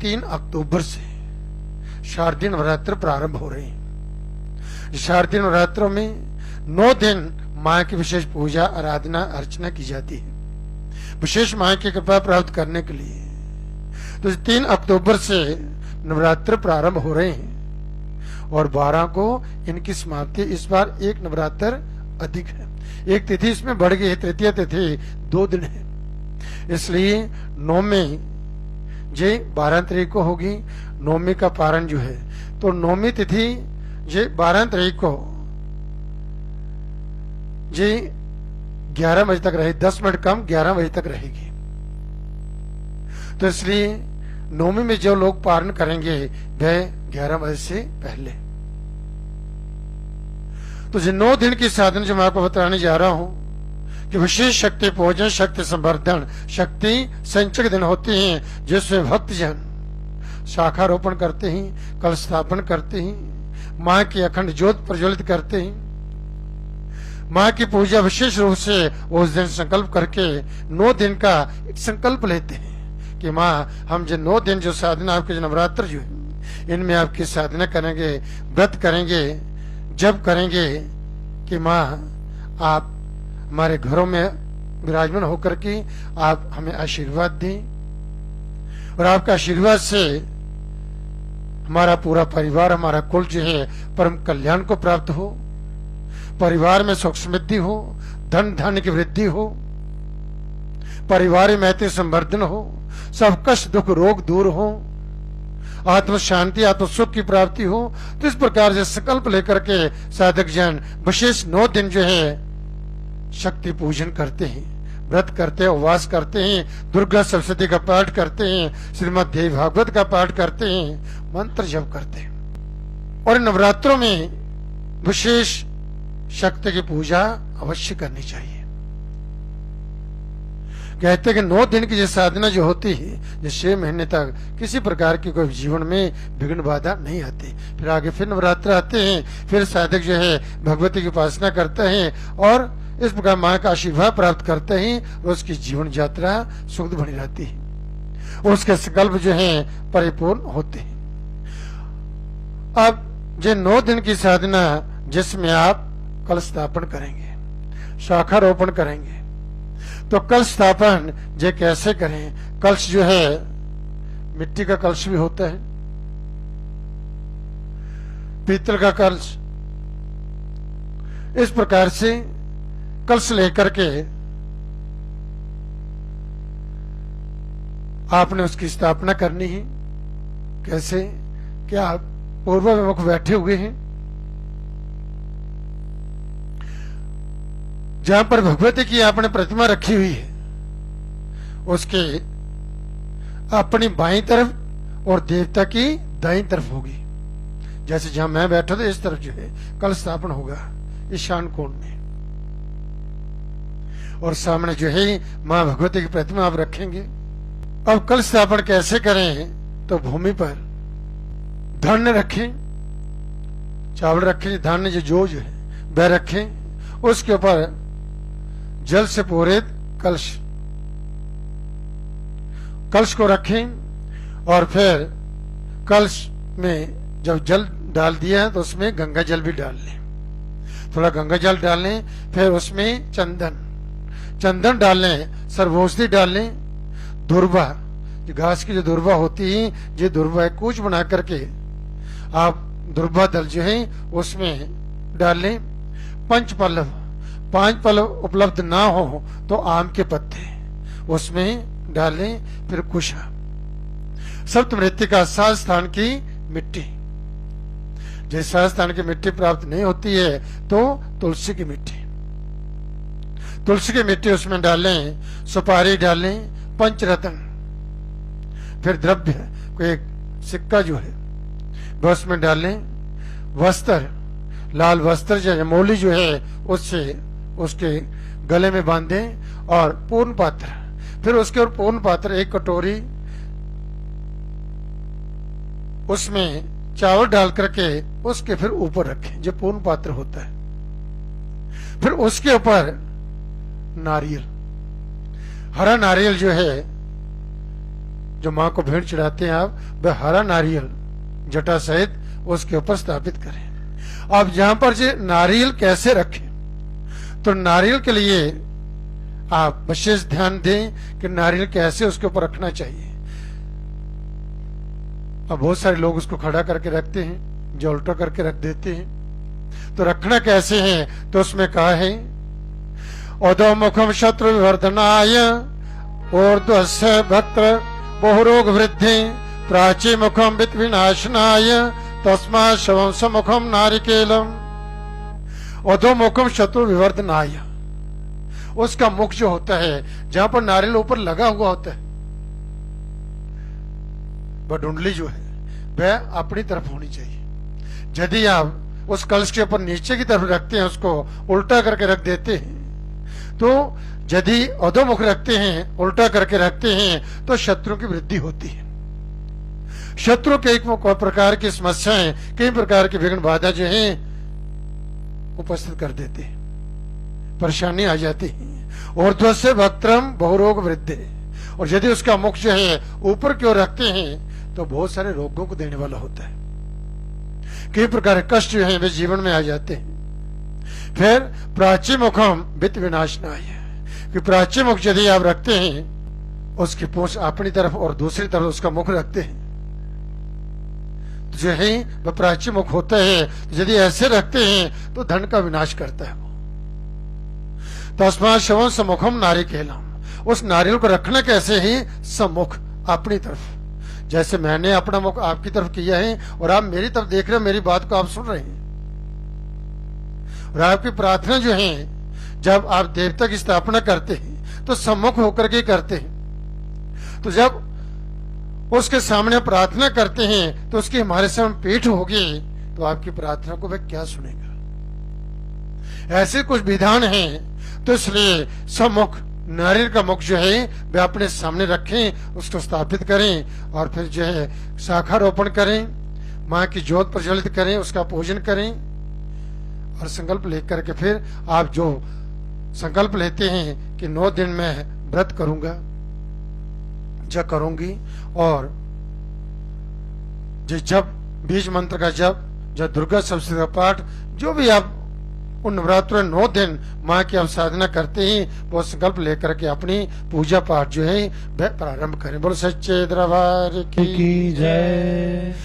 3 अक्टूबर से शारदीय नवरात्र प्रारंभ हो रहे हैं। शारदीय नवरात्रों में 9 दिन मां की विशेष पूजा आराधना अर्चना की जाती है विशेष मां की कृपा प्राप्त करने के लिए। तो 3 अक्टूबर से नवरात्र प्रारंभ हो रहे हैं और 12 को इनकी समाप्ति। इस बार एक नवरात्र अधिक है, एक तिथि इसमें बढ़ गई है, तृतीय तिथि 2 दिन है, इसलिए नौमी जे 12 तारीख को होगी। नौमी का पारण जो है तो नौमी तिथि जे 12 तारीख को जी 11 बजे तक रहे, 10 मिनट कम 11 बजे तक रहेगी। तो इसलिए नौमी में जो लोग पारण करेंगे वह 11 बजे से पहले। तो जो 9 दिन की साधना जो मैं आपको बताने जा रहा हूं कि विशेष शक्ति पूजन, शक्ति संवर्धन, शक्ति संचय दिन होते हैं जिसमें भक्तजन शाखारोपण करते हैं, कलश स्थापन करते हैं, मां की अखंड ज्योत प्रज्वलित करते हैं, मां की पूजा विशेष रूप से उस दिन संकल्प करके 9 दिन का एक संकल्प लेते हैं कि मां हम जो 9 दिन जो साधना आपके जो नवरात्र जो है इनमें आपकी साधना करेंगे, व्रत करेंगे, जब करेंगे कि मां आप हमारे घरों में विराजमान होकर के आप हमें आशीर्वाद दें और आपका आशीर्वाद से हमारा पूरा परिवार, हमारा कुल जो है परम कल्याण को प्राप्त हो, परिवार में सुख समृद्धि हो, धन धान्य की वृद्धि हो, परिवार में मैत्री संवर्धन हो, सब कष्ट दुख रोग दूर हो, आत्म शांति आत्म सुख की प्राप्ति हो। तो इस प्रकार से संकल्प लेकर के साधक जन विशेष 9 दिन जो है शक्ति पूजन करते हैं, व्रत करते हैं, उपवास करते हैं, दुर्गा सप्तशती का पाठ करते हैं, श्रीमद् देवी भागवत का पाठ करते हैं, मंत्र जप करते हैं। और नवरात्रों में विशेष शक्ति की पूजा अवश्य करनी चाहिए। कहते हैं कि 9 दिन की जो साधना जो होती है जो 6 महीने तक किसी प्रकार की कोई जीवन में विघ्न बाधा नहीं आती। फिर आगे फिर नवरात्र आते हैं, फिर साधक जो है भगवती की उपासना करते हैं और इस प्रकार मां का आशीर्वाद प्राप्त करते हैं और उसकी जीवन यात्रा सुखद बनी रहती है, उसके संकल्प जो है परिपूर्ण होते हैं। अब जो 9 दिन की साधना जिसमें आप कलश स्थापन करेंगे, शाखारोपण करेंगे, तो कलश स्थापन जे कैसे करें? कलश जो है मिट्टी का कलश भी होता है, पीतल का कलश, इस प्रकार से कलश लेकर के आपने उसकी स्थापना करनी है। कैसे? क्या आप पूर्वाभिमुख बैठे हुए हैं, जहां पर भगवती की आपने प्रतिमा रखी हुई है उसके अपनी बाईं तरफ और देवता की दाईं तरफ होगी। जैसे जहां मैं बैठा था इस तरफ जो है कलश स्थापन होगा ईशान कोण में, और सामने जो है मां भगवती की प्रतिमा आप रखेंगे। अब कलश स्थापन कैसे करें? तो भूमि पर धान्य रखें, चावल रखें, धान्य जो है वह रखें, उसके ऊपर जल से पूरित कलश को रखें और फिर कलश में जब जल डाल दिया तो उसमें गंगा जल भी डाल लें, थोड़ा गंगा जल डाल लें, फिर उसमें चंदन डाल लें, सर्वौषधि डाल लें, दुर्वा, घास की जो दुर्वा होती है ये दुर्वा कूच बना करके आप दुर्वा दल जो है उसमें डाल लें। 5 पल्लव उपलब्ध ना हो तो आम के पत्ते उसमें डालें, फिर कुशा, सप्तमृत्तिका 7 स्थान की मिट्टी, जैसे 7 स्थान की मिट्टी प्राप्त नहीं होती है तो तुलसी की मिट्टी उसमें डालें, सुपारी डालें, पंचरत्न, फिर द्रव्य को एक सिक्का जो है वह उसमें डालें, वस्त्र, लाल वस्त्र जो मोली जो है उससे उसके गले में बांधें और पूर्ण पात्र, फिर उसके और पूर्ण पात्र 1 कटोरी उसमें चावल डाल करके उसके फिर ऊपर रखें जो पूर्ण पात्र होता है। फिर उसके ऊपर नारियल, हरा नारियल जो है जो माँ को भेंट चढ़ाते हैं आप, वह हरा नारियल जटा सहित उसके ऊपर स्थापित करें। अब यहां पर जो नारियल कैसे रखें, तो नारियल के लिए आप विशेष ध्यान दें कि नारियल कैसे उसके ऊपर रखना चाहिए। अब बहुत सारे लोग उसको खड़ा करके रखते हैं, जो उल्टा करके रख देते हैं। तो रखना कैसे है, तो उसमें कहा है अधोमुखम शत्रु विवर्धनाय ऊर्ध्वस्य भक्त्र बहुरोग वृद्धि प्राची मुखम वित्त विनाशनाय तस्मा शवम समुखम नारिकेलम। अधोमुखम शत्रु विवर्धनाय, उसका मुख जो होता है जहां पर नारियल ऊपर लगा हुआ होता है, वह डुंडली जो है वह अपनी तरफ होनी चाहिए। यदि आप उस कलश के ऊपर नीचे की तरफ रखते हैं, उसको उल्टा करके रख देते हैं, तो यदि अधोमुख रखते हैं, उल्टा करके रखते हैं, तो शत्रु की वृद्धि होती है। शत्रु के एक प्रकार की समस्याएं, कई प्रकार की विघ्न बाधा जो है उपस्थित कर देते हैं, परेशानी आ जाती है। ऊर्ध्वस्य वक्त्रम बहुरोग वृद्धि, और यदि उसका मुख जो है ऊपर की ओर रखते हैं तो बहुत सारे रोगों को देने वाला होता है, कई प्रकार के कष्ट जो है वे जीवन में आ जाते हैं। फिर प्राची मुखम वित्त विनाशनाय, कि प्राची मुख यदि आप रखते हैं, उसकी पूंछ अपनी तरफ और दूसरी तरफ उसका मुख रखते हैं, तो जो है वह प्राची मुख होता है। तो यदि ऐसे रखते हैं तो धन का विनाश करता है वो। तस्मात् शवम सम्मुखम नारिकेलम, उस नारियल को रखना कैसे है, सम्मुख अपनी तरफ। जैसे मैंने अपना मुख आपकी तरफ किया है और आप मेरी तरफ देख रहे हैं, मेरी बात को आप सुन रहे हैं। और आपकी प्रार्थना जो है, जब आप देवता की स्थापना करते हैं तो सम्मुख होकर के करते हैं। तो जब उसके सामने प्रार्थना करते हैं तो उसकी हमारे सामने पीठ होगी, तो आपकी प्रार्थना को वह क्या सुनेगा। ऐसे कुछ विधान हैं, तो इसलिए सम्मुख नारियल का मुख जो है वह अपने सामने रखें, उसको स्थापित करें और फिर जो है शाखारोपण करें, माँ की ज्योत प्रज्वलित करें, उसका पूजन करें और संकल्प लेकर के फिर आप जो संकल्प लेते हैं कि 9 दिन में व्रत करूंगा, जब करूंगी, और जब बीज मंत्र का जब दुर्गा सप्तशती का पाठ, जो भी आप उन नवरात्रों 9 दिन माँ की आप साधना करते हैं, वो संकल्प लेकर के अपनी पूजा पाठ जो है वह प्रारंभ करें। बोलो सच्चे दरबार की जय।